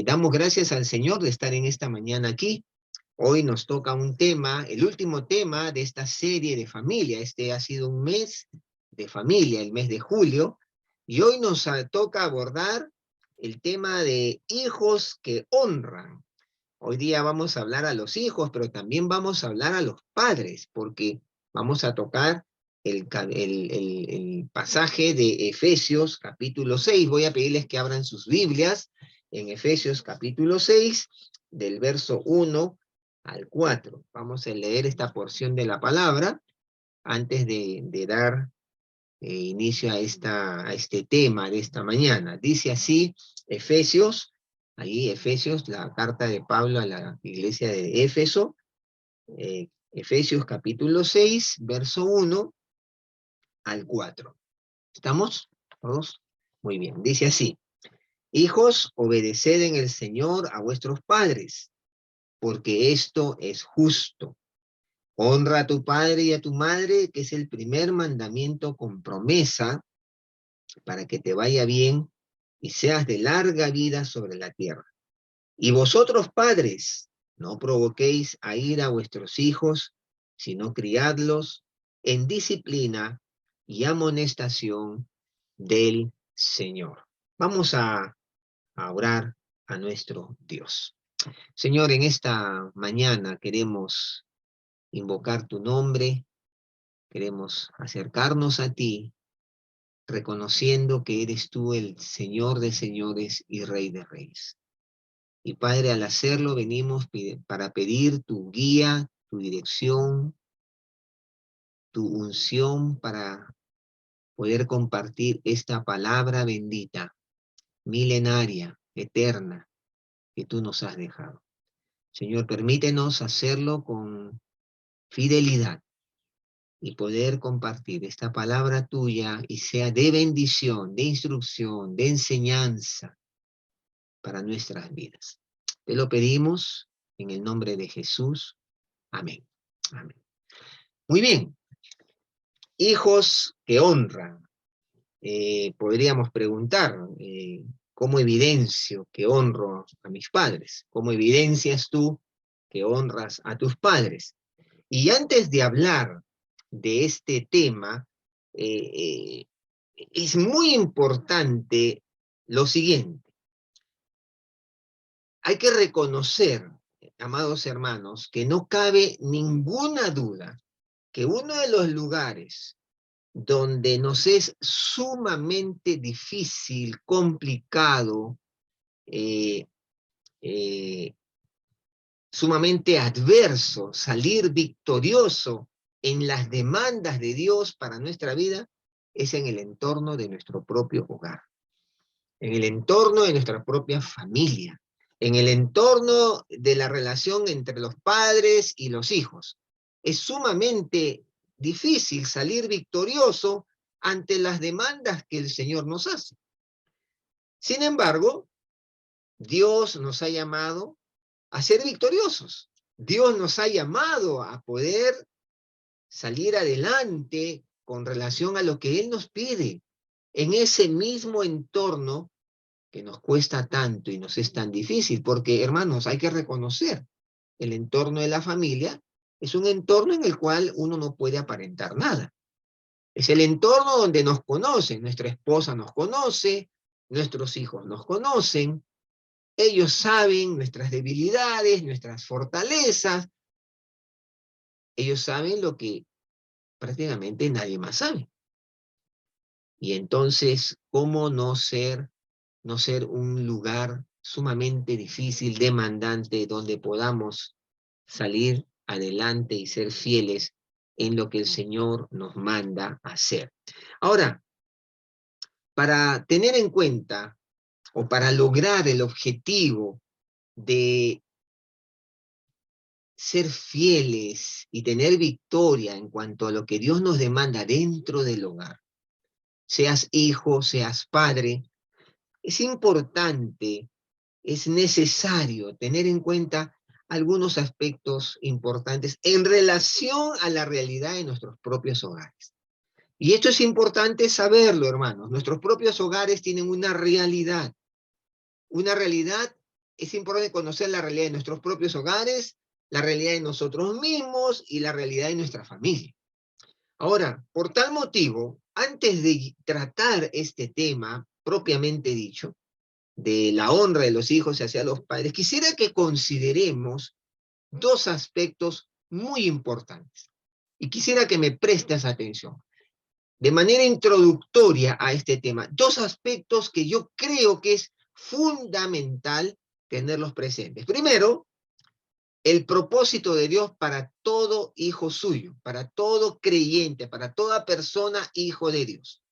Damos gracias al Señor de estar en esta mañana aquí. Hoy nos toca un tema, el último tema de esta serie de familia. Este ha sido un mes de familia, el mes de julio, y hoy nos toca abordar el tema de hijos que honran. Hoy día vamos a hablar a los hijos, pero también vamos a hablar a los padres, porque vamos a tocar el pasaje de Efesios capítulo 6. Voy a pedirles que abran sus Biblias en Efesios capítulo 6, del verso 1 al 4. Vamos a leer esta porción de la palabra antes de dar inicio a este tema de esta mañana. Dice así, Efesios, ahí Efesios, la carta de Pablo a la iglesia de Éfeso, Efesios capítulo 6, verso 1 al 4. ¿Estamos todos? Muy bien, dice así: hijos, obedeced en el Señor a vuestros padres, porque esto es justo. Honra a tu padre y a tu madre, que es el primer mandamiento con promesa, para que te vaya bien y seas de larga vida sobre la tierra. Y vosotros, padres, no provoquéis a ira a vuestros hijos, sino criadlos en disciplina y amonestación del Señor. Vamos a orar a nuestro Dios. Señor, en esta mañana queremos invocar tu nombre, queremos acercarnos a ti, reconociendo que eres tú el Señor de señores y Rey de reyes. Y Padre, al hacerlo venimos para pedir tu guía, tu dirección, tu unción para poder compartir esta palabra bendita, milenaria, eterna, que tú nos has dejado. Señor, permítenos hacerlo con fidelidad y poder compartir esta palabra tuya y sea de bendición, de instrucción, de enseñanza para nuestras vidas. Te lo pedimos en el nombre de Jesús. Amén. Amén. Muy bien. Hijos que honran. Podríamos preguntar, ¿cómo evidencio que honro a mis padres? ¿Cómo evidencias tú que honras a tus padres? Y antes de hablar de este tema, eh, es muy importante lo siguiente. Hay que reconocer, amados hermanos, que no cabe ninguna duda que uno de los lugares donde nos es sumamente difícil, complicado, eh, eh, sumamente adverso, salir victorioso en las demandas de Dios para nuestra vida, es en el entorno de nuestro propio hogar, en el entorno de nuestra propia familia, en el entorno de la relación entre los padres y los hijos. Es sumamente difícil salir victorioso ante las demandas que el Señor nos hace. Sin embargo, Dios nos ha llamado a ser victoriosos. Dios nos ha llamado a poder salir adelante con relación a lo que Él nos pide en ese mismo entorno que nos cuesta tanto y nos es tan difícil, porque hermanos, hay que reconocer, el entorno de la familia es un entorno en el cual uno no puede aparentar nada. Es el entorno donde nos conocen, nuestra esposa nos conoce, nuestros hijos nos conocen, ellos saben nuestras debilidades, nuestras fortalezas, ellos saben lo que prácticamente nadie más sabe. Y entonces, ¿cómo no ser un lugar sumamente difícil, demandante, donde podamos salir adelante y ser fieles en lo que el Señor nos manda hacer? Ahora, para tener en cuenta o para lograr el objetivo de ser fieles y tener victoria en cuanto a lo que Dios nos demanda dentro del hogar, seas hijo, seas padre, es importante, es necesario tener en cuenta algunos aspectos importantes en relación a la realidad de nuestros propios hogares. Y esto es importante saberlo, hermanos. Nuestros propios hogares tienen una realidad. una realidad, es importante conocer la realidad de nuestros propios hogares, la realidad de nosotros mismos y la realidad de nuestra familia. Ahora, por tal motivo, antes de tratar este tema propiamente dicho, de la honra de los hijos hacia los padres, quisiera que consideremos dos aspectos muy importantes. Y quisiera que me prestes atención. De manera introductoria a este tema, dos aspectos que yo creo que es fundamental tenerlos presentes. Primero, el propósito de Dios para todo hijo suyo, para todo creyente, para toda persona hijo de Dios.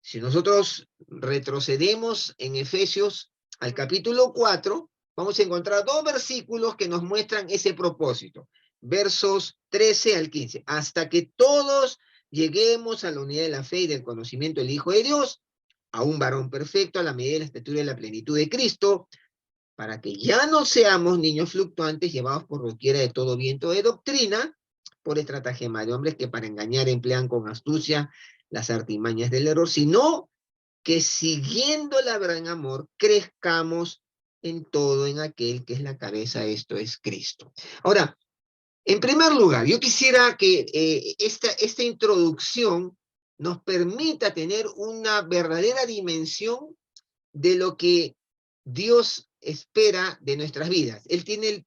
Si nosotros retrocedemos en Efesios al capítulo 4, vamos a encontrar dos versículos que nos muestran ese propósito. Versos 13 al 15. Hasta que todos lleguemos a la unidad de la fe y del conocimiento del Hijo de Dios, a un varón perfecto, a la medida de la estatura y la plenitud de Cristo, para que ya no seamos niños fluctuantes llevados por doquiera de todo viento de doctrina, por estratagema de hombres que para engañar emplean con astucia las artimañas del error, sino que siguiendo la verdad en amor, crezcamos en todo en aquel que es la cabeza, esto es Cristo. Ahora, en primer lugar, yo quisiera que esta introducción nos permita tener una verdadera dimensión de lo que Dios espera de nuestras vidas. Él tiene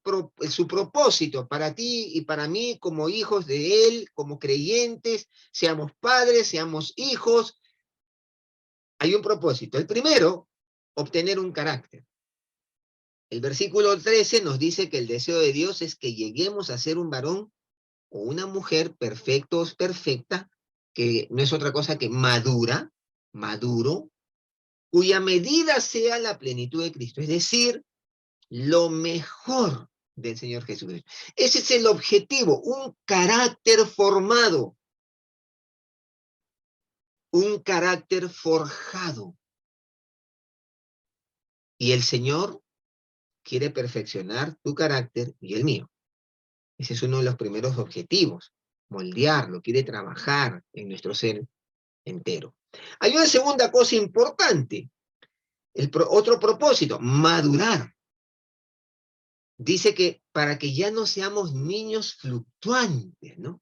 su propósito para ti y para mí como hijos de Él, como creyentes, seamos padres, seamos hijos. Hay un propósito. El primero, obtener un carácter. El versículo 13 nos dice que el deseo de Dios es que lleguemos a ser un varón o una mujer perfectos, perfecta, que no es otra cosa que madura, maduro, cuya medida sea la plenitud de Cristo, es decir, lo mejor del Señor Jesucristo. Ese es el objetivo, un carácter formado, un carácter forjado. Y el Señor quiere perfeccionar tu carácter y el mío. Ese es uno de los primeros objetivos, moldearlo, quiere trabajar en nuestro ser entero. Hay una segunda cosa importante, otro propósito, madurar. Dice que para que ya no seamos niños fluctuantes, ¿no?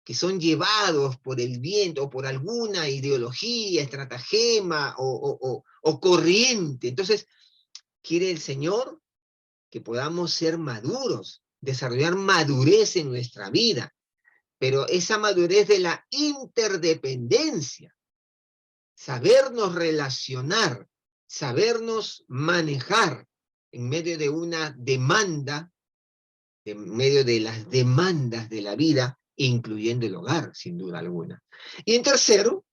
Que son llevados por el viento o por alguna ideología, estratagema o corriente. Entonces, quiere el Señor que podamos ser maduros, desarrollar madurez en nuestra vida, pero esa madurez de la interdependencia, sabernos relacionar, sabernos manejar en medio de una demanda, en medio de las demandas de la vida, incluyendo el hogar, sin duda alguna. Y en tercero,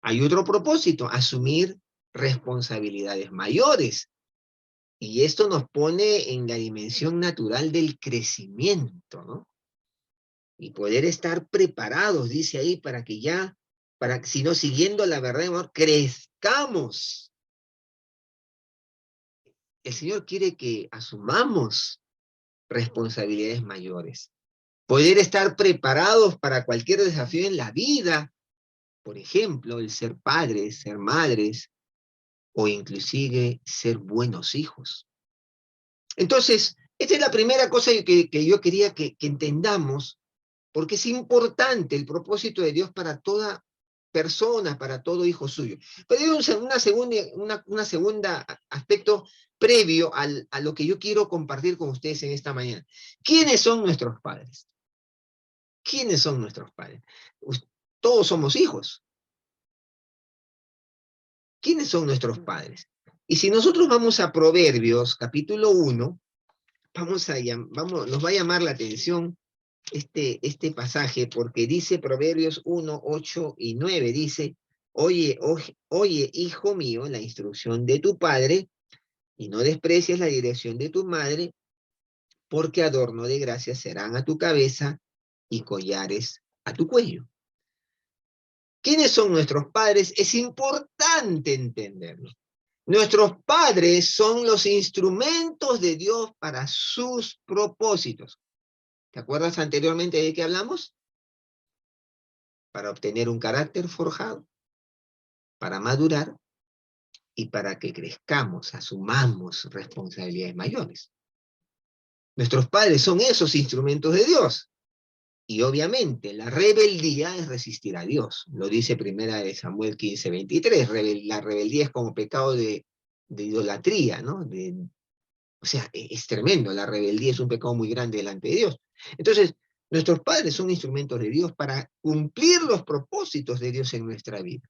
hay otro propósito, asumir responsabilidades mayores. Y esto nos pone en la dimensión natural del crecimiento, ¿no? Y poder estar preparados, dice ahí, para que ya, para si no siguiendo la verdad de amor, crezcamos. El Señor quiere que asumamos responsabilidades mayores. Poder estar preparados para cualquier desafío en la vida, por ejemplo, el ser padres, ser madres, o inclusive ser buenos hijos. Entonces, esta es la primera cosa que yo quería que entendamos, porque es importante el propósito de Dios para toda persona, para todo hijo suyo. Pero hay una segunda aspecto previo a lo que yo quiero compartir con ustedes en esta mañana. ¿Quiénes son nuestros padres? ¿Quiénes son nuestros padres? Todos somos hijos. ¿Quiénes son nuestros padres? Y si nosotros vamos a Proverbios, capítulo 1, nos va a llamar la atención este pasaje, porque dice Proverbios 1, 8 y 9, dice, oye, hijo mío, la instrucción de tu padre, y no desprecies la dirección de tu madre, porque adorno de gracia serán a tu cabeza y collares a tu cuello. ¿Quiénes son nuestros padres? Es importante entenderlo. Nuestros padres son los instrumentos de Dios para sus propósitos. ¿Te acuerdas anteriormente de qué hablamos? Para obtener un carácter forjado, para madurar y para que crezcamos, asumamos responsabilidades mayores. Nuestros padres son esos instrumentos de Dios. Y obviamente la rebeldía es resistir a Dios. Lo dice primera de Samuel 15:23. La rebeldía es como pecado de idolatría, ¿no? O sea, es tremendo. La rebeldía es un pecado muy grande delante de Dios. Entonces, nuestros padres son instrumentos de Dios para cumplir los propósitos de Dios en nuestra vida,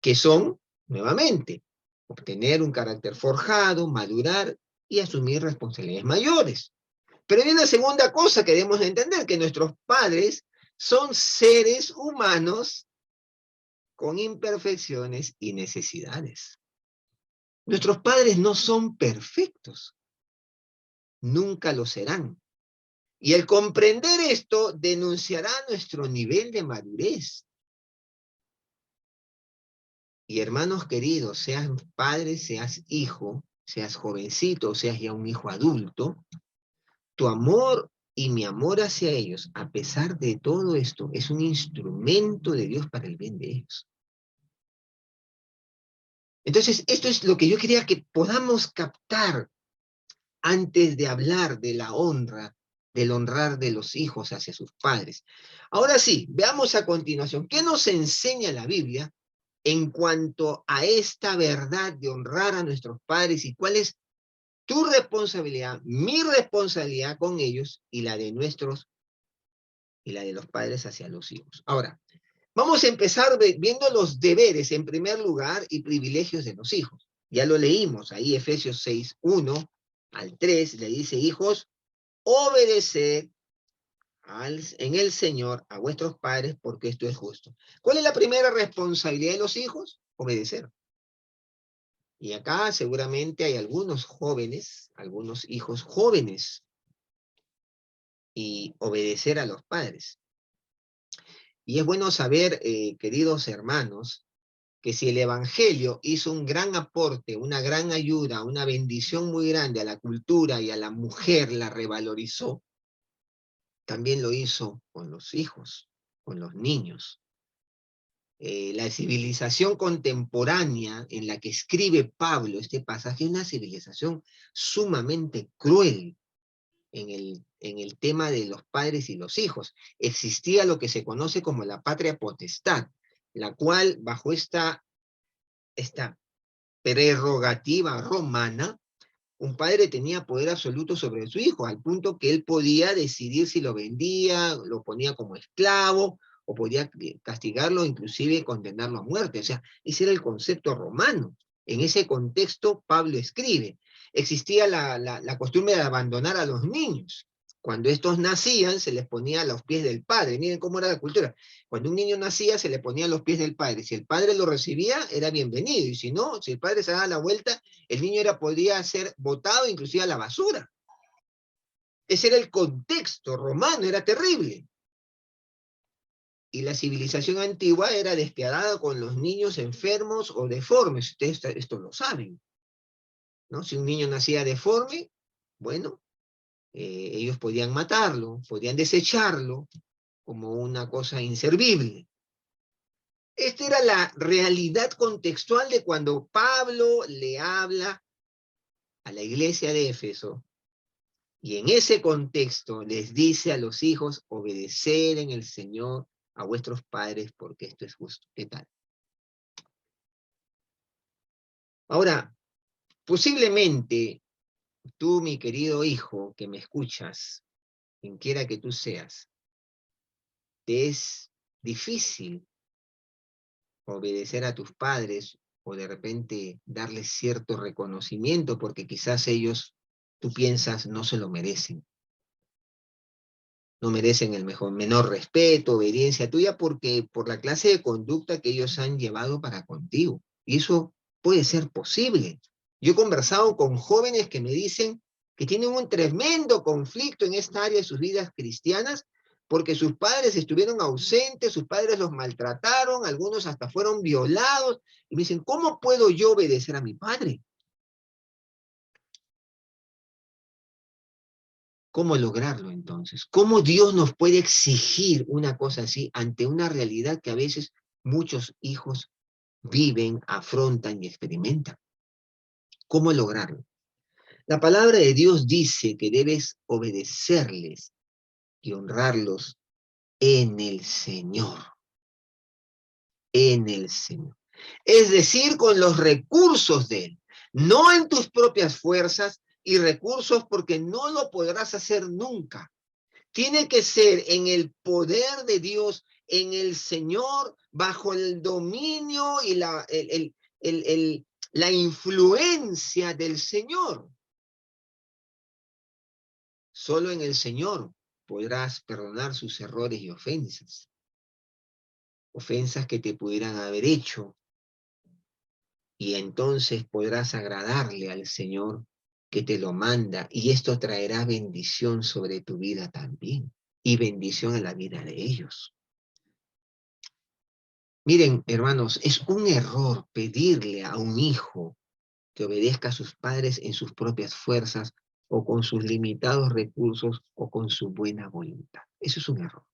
que son, nuevamente, obtener un carácter forjado, madurar y asumir responsabilidades mayores. Pero hay una segunda cosa que debemos entender, que nuestros padres son seres humanos con imperfecciones y necesidades. Nuestros padres no son perfectos, nunca lo serán. Y el comprender esto denunciará nuestro nivel de madurez. Y hermanos queridos, seas padre, seas hijo, seas jovencito, seas ya un hijo adulto, tu amor y mi amor hacia ellos, a pesar de todo esto, es un instrumento de Dios para el bien de ellos. Entonces, esto es lo que yo quería que podamos captar antes de hablar de la honra, del honrar de los hijos hacia sus padres. Ahora sí, veamos a continuación, ¿qué nos enseña la Biblia en cuanto a esta verdad de honrar a nuestros padres y cuál es tu responsabilidad, mi responsabilidad con ellos y la de los padres hacia los hijos? Ahora, vamos a empezar viendo los deberes en primer lugar y privilegios de los hijos. Ya lo leímos ahí, Efesios 6:1 al 3, le dice: hijos, obedeced en el Señor a vuestros padres, porque esto es justo. ¿Cuál es la primera responsabilidad de los hijos? Obedecer. Y acá seguramente hay algunos jóvenes, algunos hijos jóvenes, y obedecer a los padres. Y es bueno saber, queridos hermanos, que si el Evangelio hizo un gran aporte, una gran ayuda, una bendición muy grande a la cultura y a la mujer, la revalorizó, también lo hizo con los hijos, con los niños. La civilización contemporánea en la que escribe Pablo este pasaje es una civilización sumamente cruel en el tema de los padres y los hijos. Existía lo que se conoce como la patria potestad, la cual bajo esta prerrogativa romana, un padre tenía poder absoluto sobre su hijo, al punto que él podía decidir si lo vendía, lo ponía como esclavo, o podía castigarlo, inclusive condenarlo a muerte. O sea, ese era el concepto romano. En ese contexto, Pablo escribe. Existía la costumbre de abandonar a los niños. Cuando estos nacían, se les ponía a los pies del padre. Miren cómo era la cultura. Cuando un niño nacía, se le ponía a los pies del padre. Si el padre lo recibía, era bienvenido. Y si no, si el padre se daba la vuelta, el niño podía ser botado inclusive a la basura. Ese era el contexto romano, era terrible. Y la civilización antigua era despiadada con los niños enfermos o deformes. Ustedes esto lo saben, ¿no? Si un niño nacía deforme, bueno, ellos podían matarlo, podían desecharlo como una cosa inservible. Esta era la realidad contextual de cuando Pablo le habla a la iglesia de Éfeso. Y en ese contexto les dice a los hijos: obedecer en el Señor a vuestros padres, porque esto es justo. ¿Qué tal? Ahora, posiblemente tú, mi querido hijo, que me escuchas, quien quiera que tú seas, te es difícil obedecer a tus padres o de repente darles cierto reconocimiento porque quizás ellos, tú piensas, no se lo merecen. No merecen el menor respeto, obediencia tuya, porque por la clase de conducta que ellos han llevado para contigo. Y eso puede ser posible. Yo he conversado con jóvenes que me dicen que tienen un tremendo conflicto en esta área de sus vidas cristianas porque sus padres estuvieron ausentes, sus padres los maltrataron, algunos hasta fueron violados, y me dicen: ¿cómo puedo yo obedecer a mi padre? ¿Cómo lograrlo entonces? ¿Cómo Dios nos puede exigir una cosa así ante una realidad que a veces muchos hijos viven, afrontan y experimentan. ¿Cómo lograrlo? La palabra de Dios dice que debes obedecerles y honrarlos en el Señor. En el Señor. Es decir, con los recursos de Él, no en tus propias fuerzas y recursos, porque no lo podrás hacer nunca. Tiene que ser en el poder de Dios, en el Señor, bajo el dominio y la influencia del Señor. Solo en el Señor podrás perdonar sus errores y ofensas. Ofensas que te pudieran haber hecho. Y entonces podrás agradarle al Señor que te lo manda. Y esto traerá bendición sobre tu vida también. Y bendición en la vida de ellos. Miren, hermanos, es un error pedirle a un hijo que obedezca a sus padres en sus propias fuerzas o con sus limitados recursos o con su buena voluntad. Eso es un error.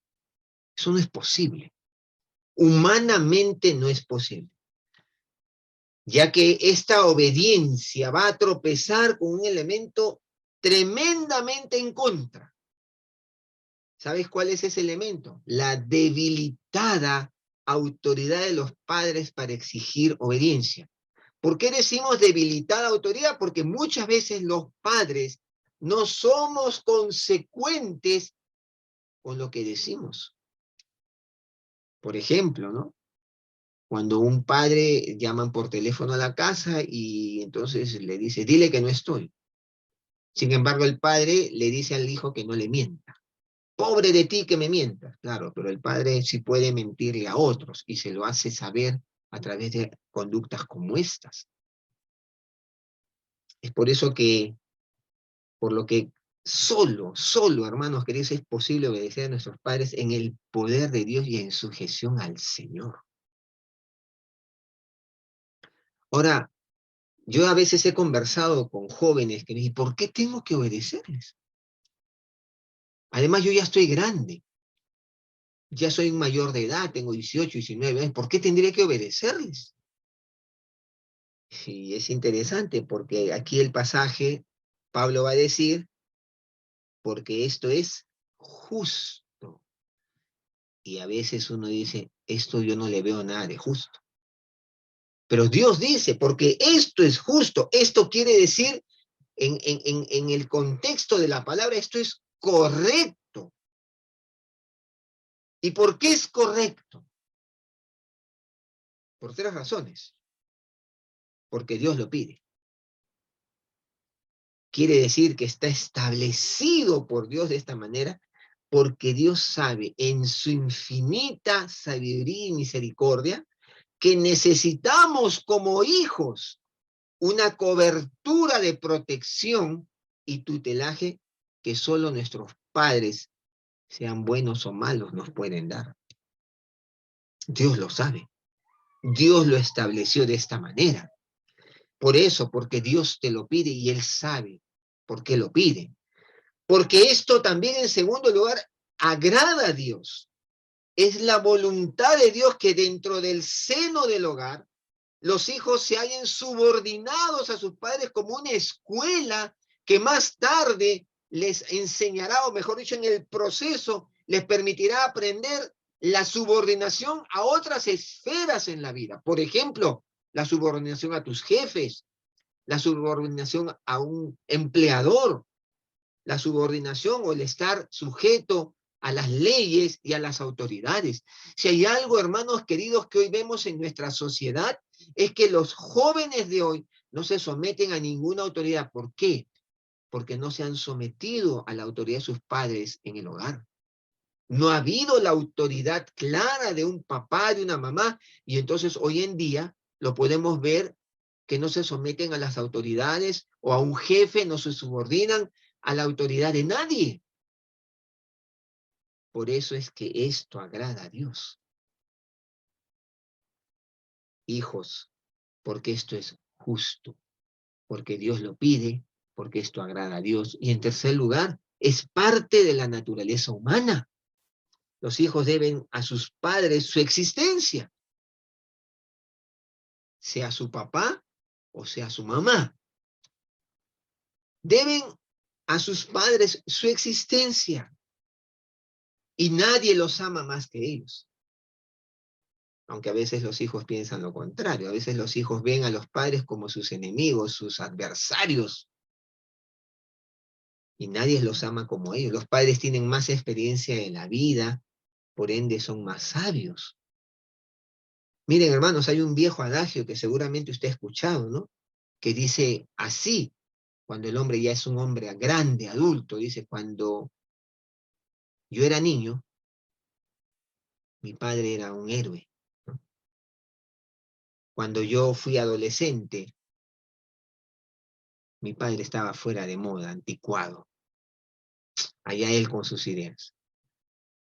Eso no es posible. Humanamente no es posible, ya que esta obediencia va a tropezar con un elemento tremendamente en contra. ¿Sabes cuál es ese elemento? La debilitada autoridad de los padres para exigir obediencia. ¿Por qué decimos debilitada autoridad? Porque muchas veces los padres no somos consecuentes con lo que decimos. Por ejemplo, ¿no? Cuando un padre llaman por teléfono a la casa y entonces le dice, dile que no estoy. Sin embargo, el padre le dice al hijo que no le mienta. Pobre de ti que me mientas. Claro, pero el padre sí puede mentirle a otros y se lo hace saber a través de conductas como estas. Es por eso que, por lo que solo, hermanos queridos, es posible obedecer a nuestros padres en el poder de Dios y en sujeción al Señor. Ahora, yo a veces he conversado con jóvenes que me dicen, ¿por qué tengo que obedecerles? Además, yo ya estoy grande, ya soy un mayor de edad, tengo 18, 19 años, ¿por qué tendría que obedecerles? Y es interesante porque aquí el pasaje, Pablo va a decir, porque esto es justo. Y a veces uno dice, esto yo no le veo nada de justo. Pero Dios dice, porque esto es justo, esto quiere decir, en el contexto de la palabra, esto es correcto. ¿Y por qué es correcto? Por tres razones. Porque Dios lo pide. Quiere decir que está establecido por Dios de esta manera, porque Dios sabe en su infinita sabiduría y misericordia que necesitamos como hijos una cobertura de protección y tutelaje que solo nuestros padres, sean buenos o malos, nos pueden dar. Dios lo sabe. Dios lo estableció de esta manera. Por eso, porque Dios te lo pide y Él sabe por qué lo pide. Porque esto también, en segundo lugar, agrada a Dios. Es la voluntad de Dios que dentro del seno del hogar los hijos se hallen subordinados a sus padres como una escuela que más tarde les enseñará, o mejor dicho, en el proceso les permitirá aprender la subordinación a otras esferas en la vida. Por ejemplo, la subordinación a tus jefes, la subordinación a un empleador, la subordinación o el estar sujeto a las leyes y a las autoridades. Si hay algo, hermanos queridos, que hoy vemos en nuestra sociedad, es que los jóvenes de hoy no se someten a ninguna autoridad. ¿Por qué? Porque no se han sometido a la autoridad de sus padres en el hogar. No ha habido la autoridad clara de un papá, de una mamá, y entonces hoy en día lo podemos ver que no se someten a las autoridades o a un jefe, no se subordinan a la autoridad de nadie. Por eso es que esto agrada a Dios. Hijos, porque esto es justo, porque Dios lo pide, porque esto agrada a Dios. Y en tercer lugar, es parte de la naturaleza humana. Los hijos deben a sus padres su existencia. sea su papá o sea su mamá. Deben a sus padres su existencia y nadie los ama más que ellos. Aunque a veces los hijos piensan lo contrario, a veces los hijos ven a los padres como sus enemigos, sus adversarios, y nadie los ama como ellos. Los padres tienen más experiencia en la vida, por ende son más sabios. Miren, hermanos, hay un viejo adagio que seguramente usted ha escuchado, ¿no? Que dice así, cuando el hombre ya es un hombre grande, adulto, dice, cuando yo era niño, mi padre era un héroe, ¿no? Cuando yo fui adolescente, mi padre estaba fuera de moda, anticuado, allá él con sus ideas.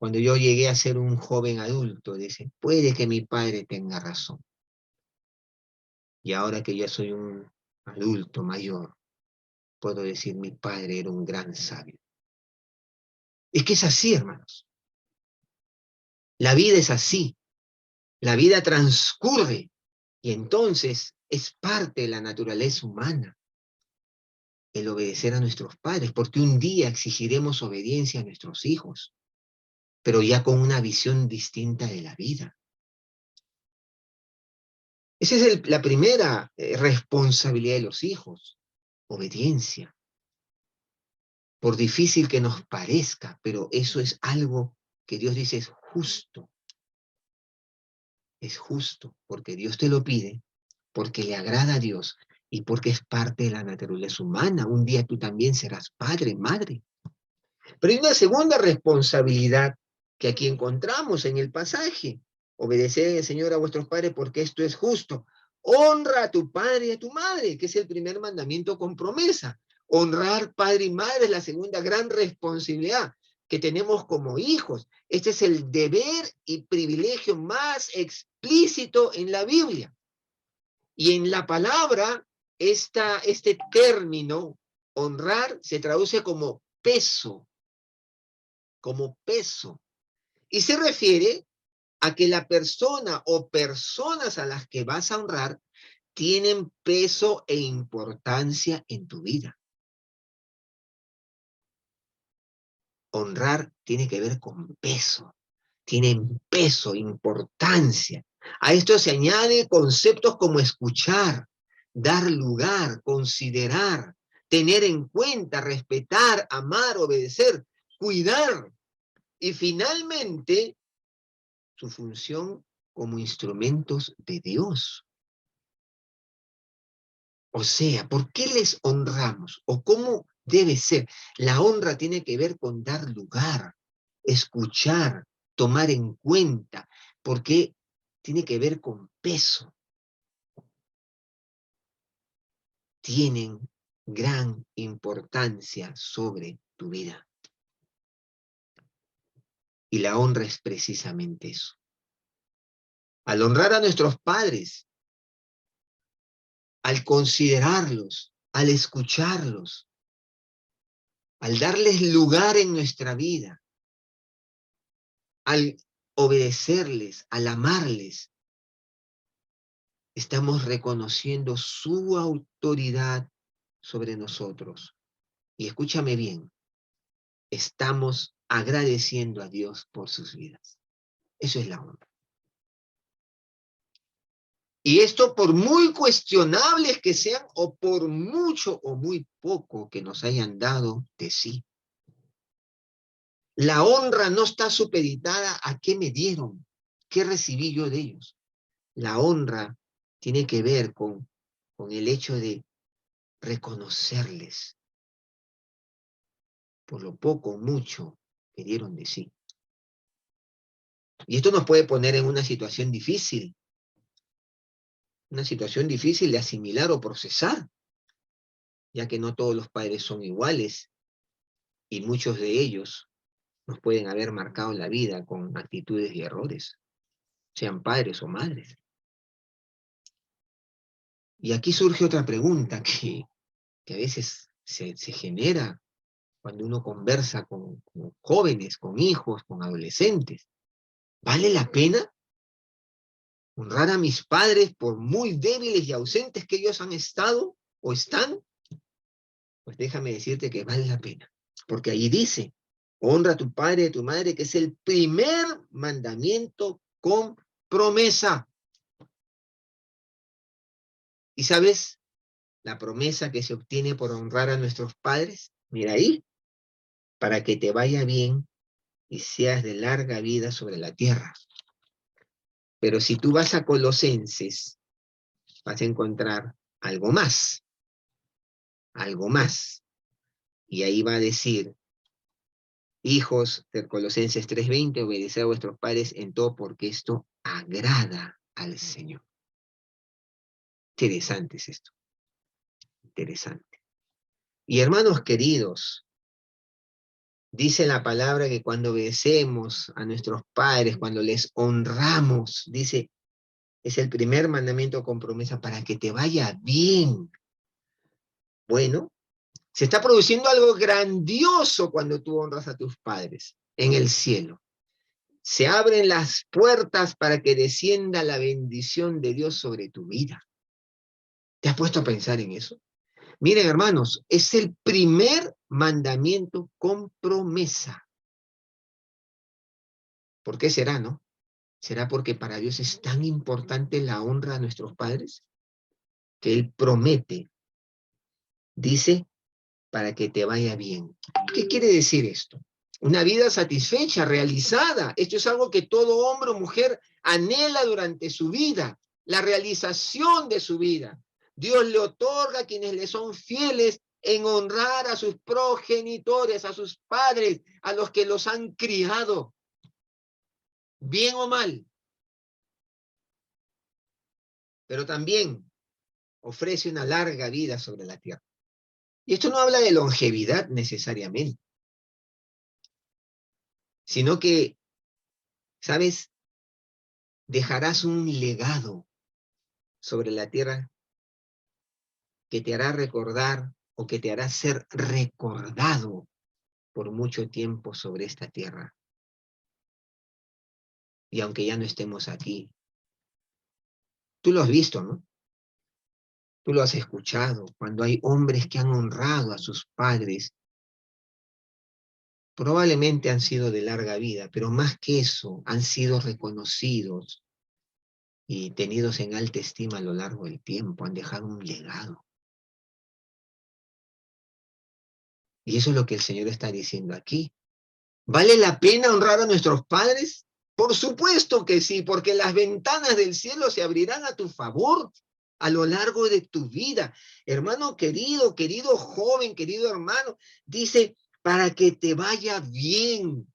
Cuando yo llegué a ser un joven adulto, dice, puede que mi padre tenga razón. Y ahora que ya soy un adulto mayor, puedo decir, mi padre era un gran sabio. Es que es así, hermanos. La vida es así. La vida transcurre y entonces es parte de la naturaleza humana el obedecer a nuestros padres, porque un día exigiremos obediencia a nuestros hijos, pero ya con una visión distinta de la vida. Esa es la primera responsabilidad de los hijos, obediencia. Por difícil que nos parezca, pero eso es algo que Dios dice es justo, porque Dios te lo pide, porque le agrada a Dios y porque es parte de la naturaleza humana. Un día tú también serás padre, madre. Pero hay una segunda responsabilidad que aquí encontramos en el pasaje. Obedeced, Señor, a vuestros padres porque esto es justo. Honra a tu padre y a tu madre, que es el primer mandamiento con promesa. Honrar padre y madre es la segunda gran responsabilidad que tenemos como hijos. Este es el deber y privilegio más explícito en la Biblia. Y en la palabra, este término, honrar, se traduce como peso, y se refiere a que la persona o personas a las que vas a honrar tienen peso e importancia en tu vida. Honrar tiene que ver con peso, tienen peso, importancia. A esto se añade conceptos como escuchar, dar lugar, considerar, tener en cuenta, respetar, amar, obedecer, cuidar. Y finalmente, su función como instrumentos de Dios. O sea, ¿por qué les honramos? ¿O cómo debe ser? La honra tiene que ver con dar lugar, escuchar, tomar en cuenta, porque tiene que ver con peso. Tienen gran importancia sobre tu vida. Y la honra es precisamente eso. Al honrar a nuestros padres, al considerarlos, al escucharlos, al darles lugar en nuestra vida, al obedecerles, al amarles, estamos reconociendo su autoridad sobre nosotros. Y escúchame bien, estamos agradeciendo a Dios por sus vidas. Eso es la honra. Y esto por muy cuestionables que sean o por mucho o muy poco que nos hayan dado de sí. La honra no está supeditada a qué me dieron, qué recibí yo de ellos. La honra tiene que ver con el hecho de reconocerles por lo poco o mucho que dieron de sí. Y esto nos puede poner en una situación difícil de asimilar o procesar, ya que no todos los padres son iguales y muchos de ellos nos pueden haber marcado en la vida con actitudes y errores, sean padres o madres. Y aquí surge otra pregunta que a veces se genera cuando uno conversa con jóvenes, con hijos, con adolescentes. ¿Vale la pena? honrar a mis padres por muy débiles y ausentes que ellos han estado o están, pues déjame decirte que vale la pena. Porque ahí dice, honra a tu padre y a tu madre, que es el primer mandamiento con promesa. ¿Y sabes la promesa que se obtiene por honrar a nuestros padres? Mira ahí, para que te vaya bien y seas de larga vida sobre la tierra. Pero si tú vas a Colosenses, vas a encontrar algo más, algo más. Y ahí va a decir, hijos de Colosenses 3:20, obedeced a vuestros padres en todo porque esto agrada al Señor. Interesante es esto, interesante. Y hermanos queridos, dice la palabra que cuando obedecemos a nuestros padres, cuando les honramos, dice, es el primer mandamiento con promesa para que te vaya bien. Bueno, se está produciendo algo grandioso cuando tú honras a tus padres en el cielo. Se abren las puertas para que descienda la bendición de Dios sobre tu vida. ¿Te has puesto a pensar en eso? Miren, hermanos, es el primer mandamiento con promesa. ¿Por qué será, no? ¿Será porque para Dios es tan importante la honra a nuestros padres? Que Él promete, dice, para que te vaya bien. ¿Qué quiere decir esto? Una vida satisfecha, realizada. Esto es algo que todo hombre o mujer anhela durante su vida, la realización de su vida. Dios le otorga a quienes le son fieles en honrar a sus progenitores, a sus padres, a los que los han criado, bien o mal. Pero también ofrece una larga vida sobre la tierra. Y esto no habla de longevidad necesariamente, sino que, ¿sabes? Dejarás un legado sobre la tierra que te hará recordar o que te hará ser recordado por mucho tiempo sobre esta tierra. Y aunque ya no estemos aquí, tú lo has visto, ¿no? Tú lo has escuchado, cuando hay hombres que han honrado a sus padres, probablemente han sido de larga vida, pero más que eso, han sido reconocidos y tenidos en alta estima a lo largo del tiempo, han dejado un legado. Y eso es lo que el Señor está diciendo aquí. ¿Vale la pena honrar a nuestros padres? Por supuesto que sí, porque las ventanas del cielo se abrirán a tu favor a lo largo de tu vida. Hermano querido, querido joven, querido hermano, dice, para que te vaya bien.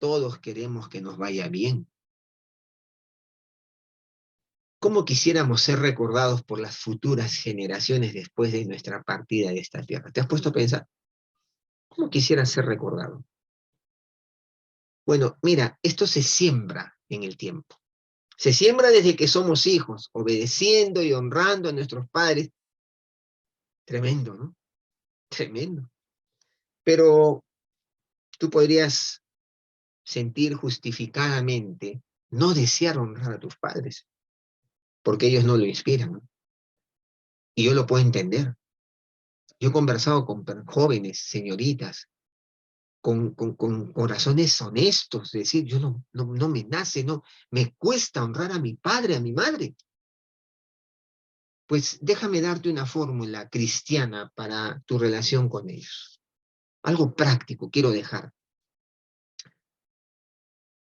Todos queremos que nos vaya bien. ¿Cómo quisiéramos ser recordados por las futuras generaciones después de nuestra partida de esta tierra? ¿Te has puesto a pensar? ¿Cómo quisieras ser recordado? Bueno, mira, esto se siembra en el tiempo. Se siembra desde que somos hijos, obedeciendo y honrando a nuestros padres. Tremendo, ¿no? Tremendo. Pero tú podrías sentir justificadamente no desear honrar a tus padres, porque ellos no lo inspiran, ¿no? Y yo lo puedo entender. Yo he conversado con jóvenes, señoritas, con corazones honestos, decir, yo no me nace, no, me cuesta honrar a mi padre, a mi madre. Pues déjame darte una fórmula cristiana para tu relación con ellos. Algo práctico quiero dejar.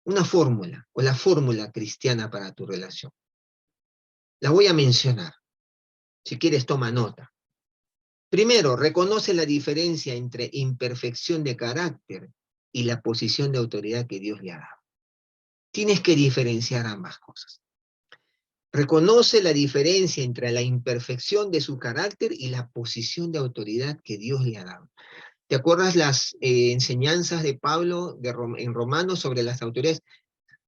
Una fórmula, o la fórmula cristiana para tu relación. La voy a mencionar. Si quieres, toma nota. Primero, reconoce la diferencia entre imperfección de carácter y la posición de autoridad que Dios le ha dado. Tienes que diferenciar ambas cosas. Reconoce la diferencia entre la imperfección de su carácter y la posición de autoridad que Dios le ha dado. ¿Te acuerdas las enseñanzas de Pablo en Romanos sobre las autoridades?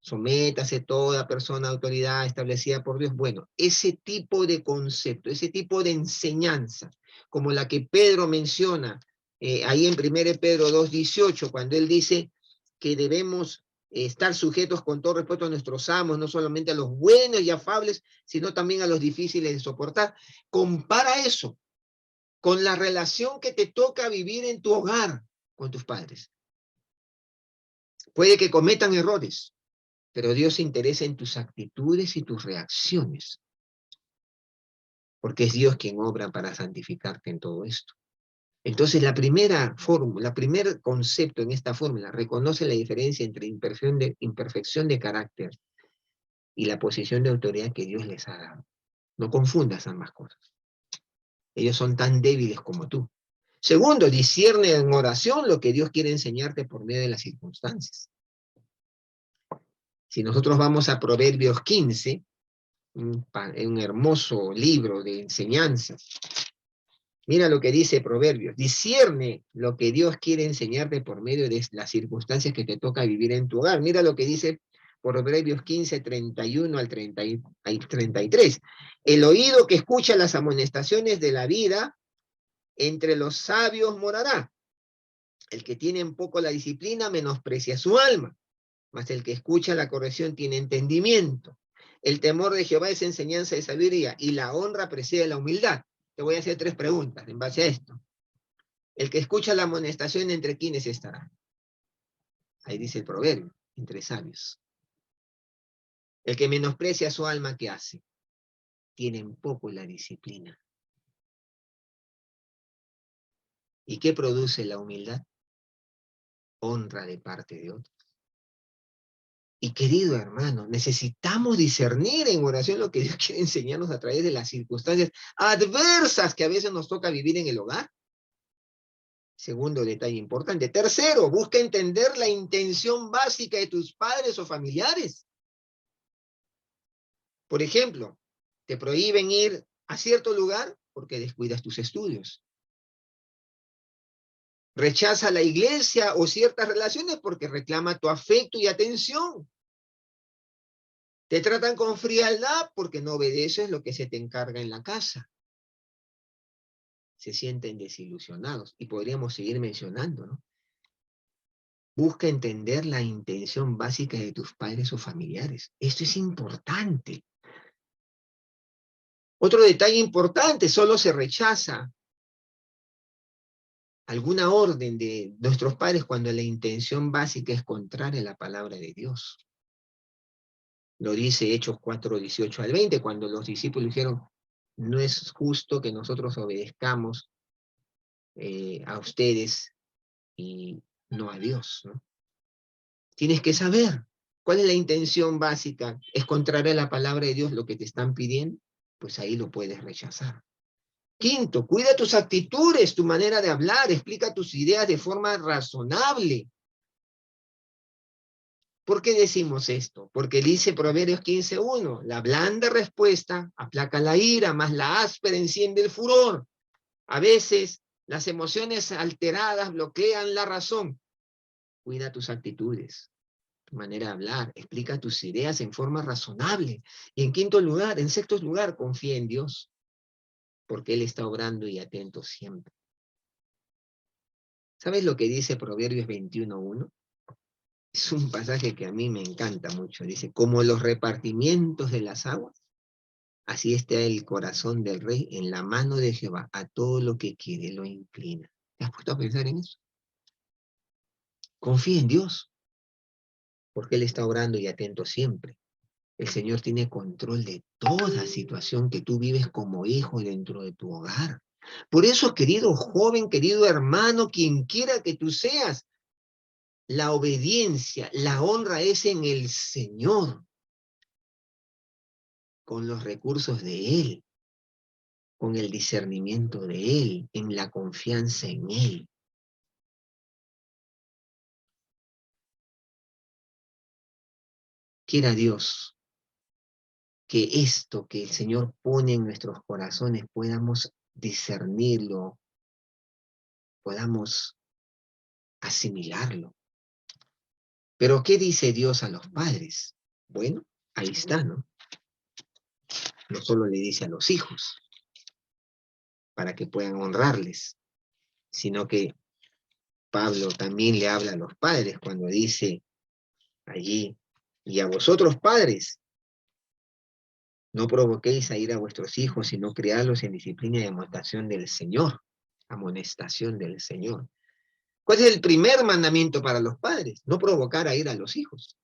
Sométase toda persona a autoridad establecida por Dios. Bueno, ese tipo de concepto, ese tipo de enseñanza, como la que Pedro menciona ahí en 1 Pedro 2:18, cuando él dice que debemos estar sujetos con todo respeto a nuestros amos, no solamente a los buenos y afables, sino también a los difíciles de soportar. Compara eso con la relación que te toca vivir en tu hogar con tus padres. Puede que cometan errores, pero Dios se interesa en tus actitudes y tus reacciones, porque es Dios quien obra para santificarte en todo esto. Entonces, la primera fórmula, el primer concepto en esta fórmula, reconoce la diferencia entre imperfección de carácter y la posición de autoridad que Dios les ha dado. No confundas ambas cosas. Ellos son tan débiles como tú. Segundo, discierne en oración lo que Dios quiere enseñarte por medio de las circunstancias. Si nosotros vamos a Proverbios 15, un hermoso libro de enseñanzas, mira lo que dice Proverbios. Discierne lo que Dios quiere enseñarte por medio de las circunstancias que te toca vivir en tu hogar. Mira lo que dice Proverbios 15, 31 al 33. El oído que escucha las amonestaciones de la vida, entre los sabios morará. El que tiene en poco la disciplina menosprecia su alma, mas el que escucha la corrección tiene entendimiento. El temor de Jehová es enseñanza de sabiduría, y la honra precede la humildad. Te voy a hacer 3 preguntas en base a esto. El que escucha la amonestación, ¿entre quiénes estará? Ahí dice el proverbio, entre sabios. El que menosprecia su alma, ¿qué hace? Tiene en poco la disciplina. ¿Y qué produce la humildad? Honra de parte de otros. Y querido hermano, necesitamos discernir en oración lo que Dios quiere enseñarnos a través de las circunstancias adversas que a veces nos toca vivir en el hogar. Segundo detalle importante. Tercero, busca entender la intención básica de tus padres o familiares. Por ejemplo, te prohíben ir a cierto lugar porque descuidas tus estudios. Rechaza la iglesia o ciertas relaciones porque reclama tu afecto y atención. Te tratan con frialdad porque no obedeces lo que se te encarga en la casa. Se sienten desilusionados y podríamos seguir mencionando, ¿no? Busca entender la intención básica de tus padres o familiares. Esto es importante. Otro detalle importante, solo se rechaza alguna orden de nuestros padres cuando la intención básica es contraria a la palabra de Dios. Lo dice Hechos 4, 18 al 20, cuando los discípulos dijeron, no es justo que nosotros obedezcamos a ustedes y no a Dios, ¿no? Tienes que saber cuál es la intención básica. ¿Es contraria a la palabra de Dios lo que te están pidiendo? Pues ahí lo puedes rechazar. Quinto, cuida tus actitudes, tu manera de hablar, explica tus ideas de forma razonable. ¿Por qué decimos esto? Porque dice Proverbios 15:1, la blanda respuesta aplaca la ira, más la áspera enciende el furor. A veces las emociones alteradas bloquean la razón. Cuida tus actitudes, tu manera de hablar, explica tus ideas en forma razonable. Y en sexto lugar, confía en Dios, porque Él está obrando y atento siempre. ¿Sabes lo que dice Proverbios 21:1? Es un pasaje que a mí me encanta mucho. Dice, como los repartimientos de las aguas, así está el corazón del rey en la mano de Jehová, a todo lo que quiere lo inclina. ¿Te has puesto a pensar en eso? Confía en Dios, porque Él está orando y atento siempre. El Señor tiene control de toda situación que tú vives como hijo dentro de tu hogar. Por eso, querido joven, querido hermano, quien quiera que tú seas, la obediencia, la honra es en el Señor, con los recursos de Él, con el discernimiento de Él, en la confianza en Él. Quiera Dios que esto que el Señor pone en nuestros corazones podamos discernirlo, podamos asimilarlo. Pero ¿qué dice Dios a los padres? Bueno, ahí está, ¿no? No solo le dice a los hijos para que puedan honrarles, sino que Pablo también le habla a los padres cuando dice allí. Y a vosotros, padres, no provoquéis a ir a vuestros hijos, sino criadlos en disciplina y amonestación del Señor. Amonestación del Señor. ¿Cuál es el primer mandamiento para los padres? No provocar a ir a los hijos.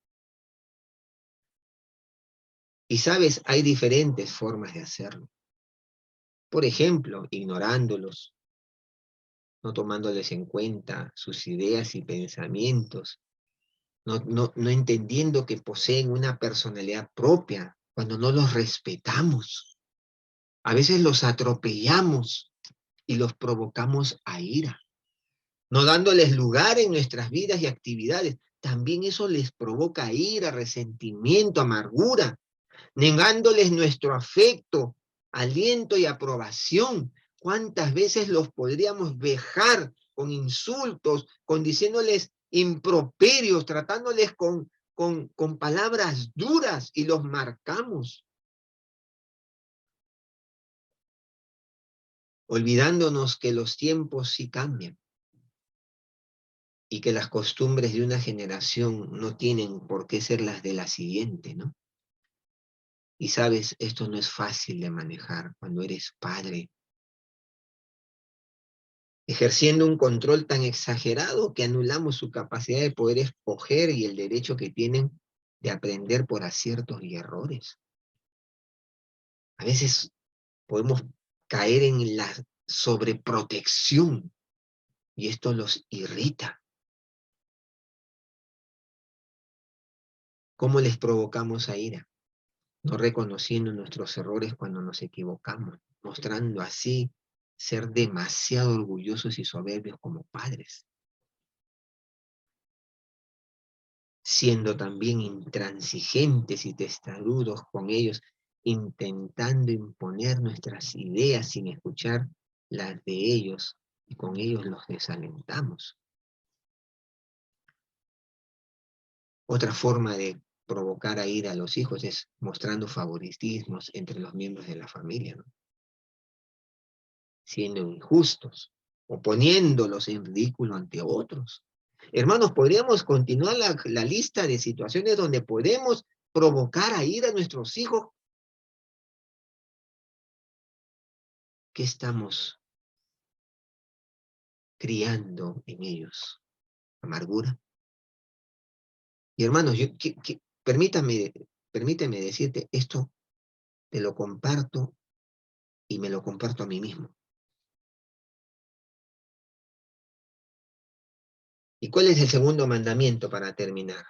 Y sabes, hay diferentes formas de hacerlo. Por ejemplo, ignorándolos, no tomándoles en cuenta sus ideas y pensamientos, no entendiendo que poseen una personalidad propia, cuando no los respetamos. A veces los atropellamos y los provocamos a ira, no dándoles lugar en nuestras vidas y actividades. También eso les provoca ira, resentimiento, amargura, negándoles nuestro afecto, aliento y aprobación. ¿Cuántas veces los podríamos vejar con insultos, con diciéndoles improperios, tratándoles con palabras duras y los marcamos, olvidándonos que los tiempos sí cambian y que las costumbres de una generación no tienen por qué ser las de la siguiente, ¿no? Y sabes, esto no es fácil de manejar cuando eres padre, ejerciendo un control tan exagerado que anulamos su capacidad de poder escoger y el derecho que tienen de aprender por aciertos y errores. A veces podemos caer en la sobreprotección y esto los irrita. ¿Cómo les provocamos a ira? No reconociendo nuestros errores cuando nos equivocamos, mostrando así ser demasiado orgullosos y soberbios como padres, siendo también intransigentes y testarudos con ellos, intentando imponer nuestras ideas sin escuchar las de ellos, y con ellos los desalentamos. Otra forma de provocar a ira a los hijos es mostrando favoritismos entre los miembros de la familia, ¿no? Siendo injustos, o poniéndolos en ridículo ante otros. Hermanos, podríamos continuar la lista de situaciones donde podemos provocar a ira a nuestros hijos. ¿Qué estamos criando en ellos? ¿Amargura? Y hermanos, permítame decirte, esto te lo comparto y me lo comparto a mí mismo. ¿Y cuál es el segundo mandamiento para terminar?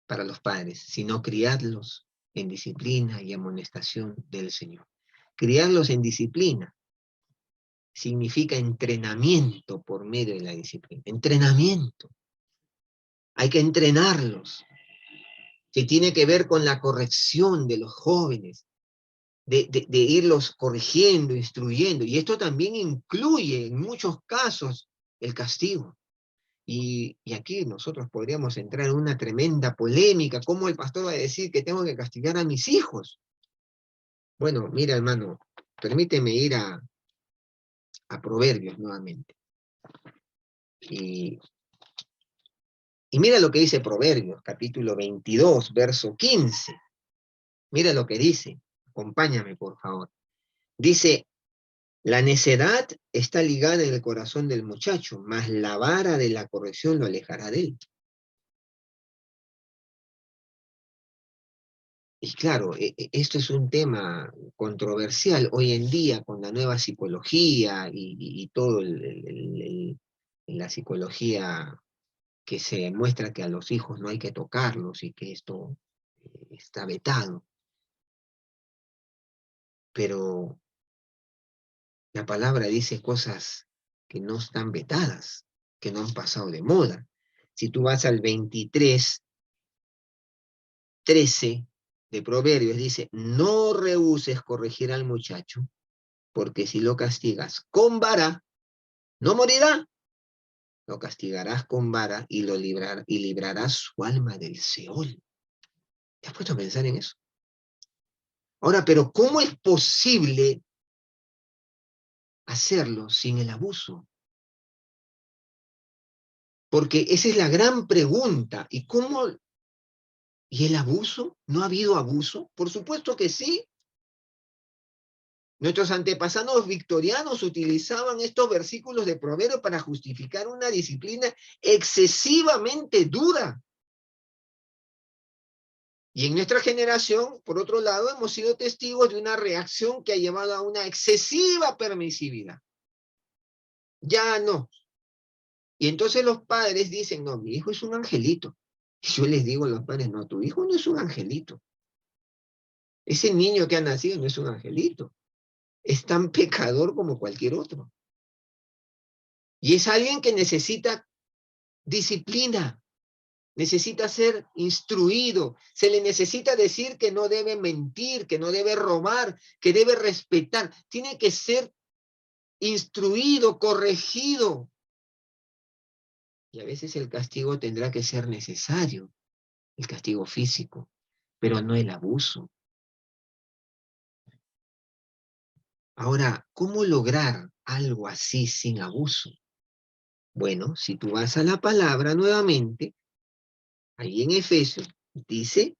Para los padres, sino criarlos en disciplina y amonestación del Señor. Criarlos en disciplina significa entrenamiento por medio de la disciplina. Entrenamiento. Hay que entrenarlos. Que tiene que ver con la corrección de los jóvenes, de irlos corrigiendo, instruyendo. Y esto también incluye, en muchos casos, el castigo. Y aquí nosotros podríamos entrar en una tremenda polémica. ¿Cómo el pastor va a decir que tengo que castigar a mis hijos? Bueno, mira, hermano, permíteme ir a Proverbios nuevamente. Y mira lo que dice Proverbios, capítulo 22, verso 15. Mira lo que dice. Acompáñame, por favor. Dice, la necedad está ligada en el corazón del muchacho, mas la vara de la corrección lo alejará de él. Y claro, esto es un tema controversial hoy en día con la nueva psicología y todo la psicología que se muestra que a los hijos no hay que tocarlos y que esto está vetado. Pero la palabra dice cosas que no están vetadas, que no han pasado de moda. Si tú vas al 23:13 de Proverbios, dice, no rehúses corregir al muchacho, porque si lo castigas con vara, no morirá. Lo castigarás con vara y librarás su alma del Seol. ¿Te has puesto a pensar en eso? Ahora, pero ¿cómo es posible hacerlo sin el abuso? Porque esa es la gran pregunta. ¿Y cómo? ¿Y el abuso? ¿No ha habido abuso? Por supuesto que sí. Nuestros antepasados victorianos utilizaban estos versículos de Proverbios para justificar una disciplina excesivamente dura. Y en nuestra generación, por otro lado, hemos sido testigos de una reacción que ha llevado a una excesiva permisividad. Ya no. Y entonces los padres dicen, no, mi hijo es un angelito. Y yo les digo a los padres, no, tu hijo no es un angelito. Ese niño que ha nacido no es un angelito. Es tan pecador como cualquier otro. Y es alguien que necesita disciplina, necesita ser instruido, se le necesita decir que no debe mentir, que no debe robar, que debe respetar. Tiene que ser instruido, corregido. Y a veces el castigo tendrá que ser necesario, el castigo físico, pero no el abuso. Ahora, ¿cómo lograr algo así sin abuso? Bueno, si tú vas a la palabra nuevamente, ahí en Efesios, dice,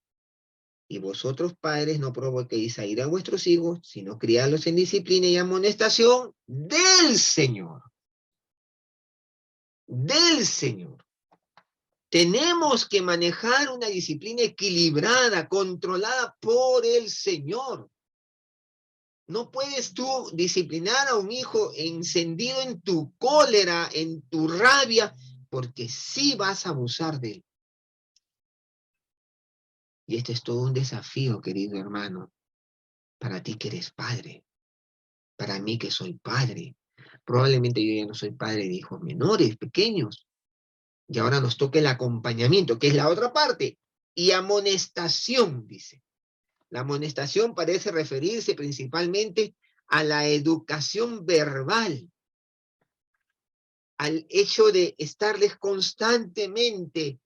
y vosotros padres no provoquéis a ir a vuestros hijos, sino criarlos en disciplina y amonestación del Señor. Del Señor. Tenemos que manejar una disciplina equilibrada, controlada por el Señor. No puedes tú disciplinar a un hijo encendido en tu cólera, en tu rabia, porque sí vas a abusar de él. Y este es todo un desafío, querido hermano, para ti que eres padre, para mí que soy padre. Probablemente yo ya no soy padre de hijos menores, pequeños, y ahora nos toca el acompañamiento, que es la otra parte, y amonestación, dice. La amonestación parece referirse principalmente a la educación verbal, al hecho de estarles constantemente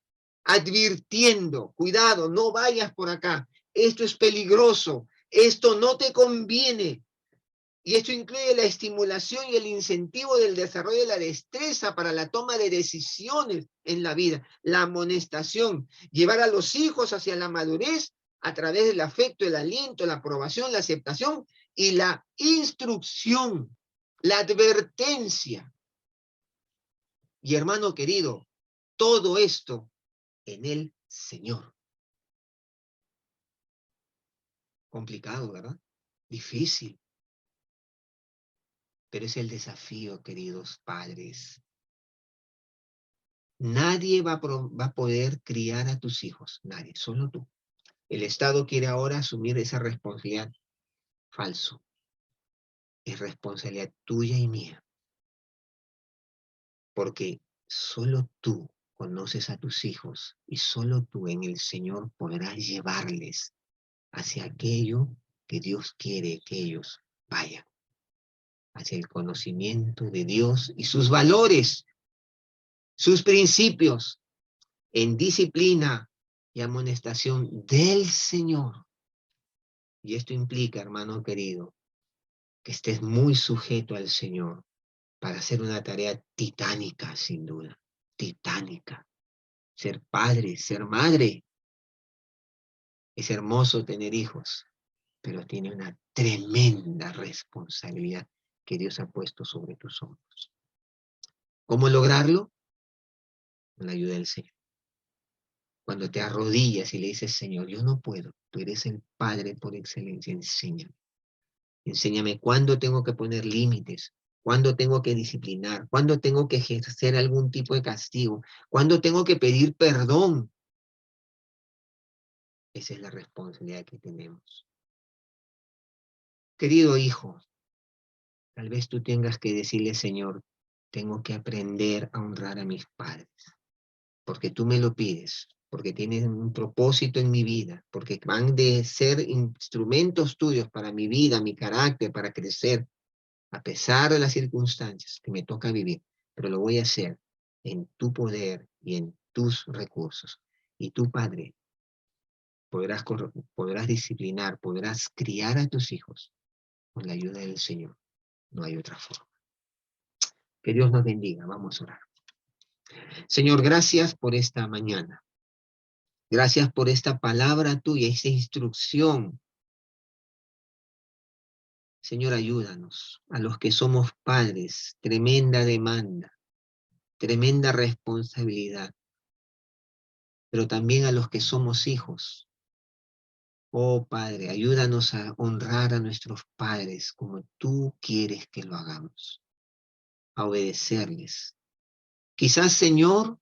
advirtiendo, cuidado, no vayas por acá, esto es peligroso, esto no te conviene. Y esto incluye la estimulación y el incentivo del desarrollo de la destreza para la toma de decisiones en la vida, la amonestación, llevar a los hijos hacia la madurez a través del afecto, el aliento, la aprobación, la aceptación y la instrucción, la advertencia. Y hermano querido, todo esto en el Señor. Complicado, ¿verdad? Difícil, pero es el desafío, queridos padres. Nadie va a poder criar a tus hijos, nadie, solo tú. El Estado quiere ahora asumir esa responsabilidad. Falso. Es responsabilidad tuya y mía. Porque solo tú conoces a tus hijos y solo tú en el Señor podrás llevarles hacia aquello que Dios quiere que ellos vayan, hacia el conocimiento de Dios y sus valores, sus principios, en disciplina y amonestación del Señor. Y esto implica, hermano querido, que estés muy sujeto al Señor para hacer una tarea titánica, sin duda, titánica. Ser padre, ser madre. Es hermoso tener hijos, pero tiene una tremenda responsabilidad que Dios ha puesto sobre tus hombros. ¿Cómo lograrlo? Con la ayuda del Señor. Cuando te arrodillas y le dices, Señor, yo no puedo, tú eres el Padre por excelencia, enséñame. Enséñame cuándo tengo que poner límites, cuándo tengo que disciplinar, cuándo tengo que ejercer algún tipo de castigo, cuándo tengo que pedir perdón. Esa es la responsabilidad que tenemos. Querido hijo, tal vez tú tengas que decirle, Señor, tengo que aprender a honrar a mis padres, porque tú me lo pides, porque tienen un propósito en mi vida, porque van de ser instrumentos tuyos para mi vida, mi carácter, para crecer, a pesar de las circunstancias que me toca vivir, pero lo voy a hacer en tu poder y en tus recursos. Y tú, Padre, podrás disciplinar, podrás criar a tus hijos con la ayuda del Señor. No hay otra forma. Que Dios nos bendiga. Vamos a orar. Señor, gracias por esta mañana. Gracias por esta palabra tuya, esta instrucción. Señor, ayúdanos a los que somos padres, tremenda demanda, tremenda responsabilidad, pero también a los que somos hijos. Oh Padre, ayúdanos a honrar a nuestros padres como tú quieres que lo hagamos, a obedecerles. Quizás, Señor,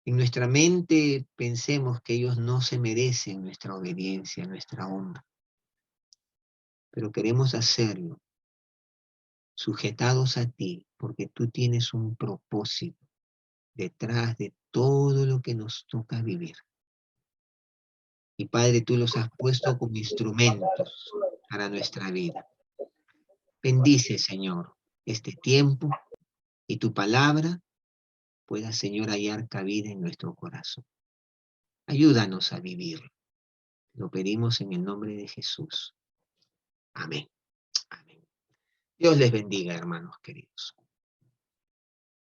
en nuestra mente pensemos que ellos no se merecen nuestra obediencia, nuestra honra, pero queremos hacerlo sujetados a ti, porque tú tienes un propósito detrás de todo lo que nos toca vivir. Y Padre, tú los has puesto como instrumentos para nuestra vida. Bendice, Señor, este tiempo y tu palabra pueda, Señor, hallar cabida en nuestro corazón. Ayúdanos a vivir. Lo pedimos en el nombre de Jesús. Amén. Amén. Dios les bendiga, hermanos queridos.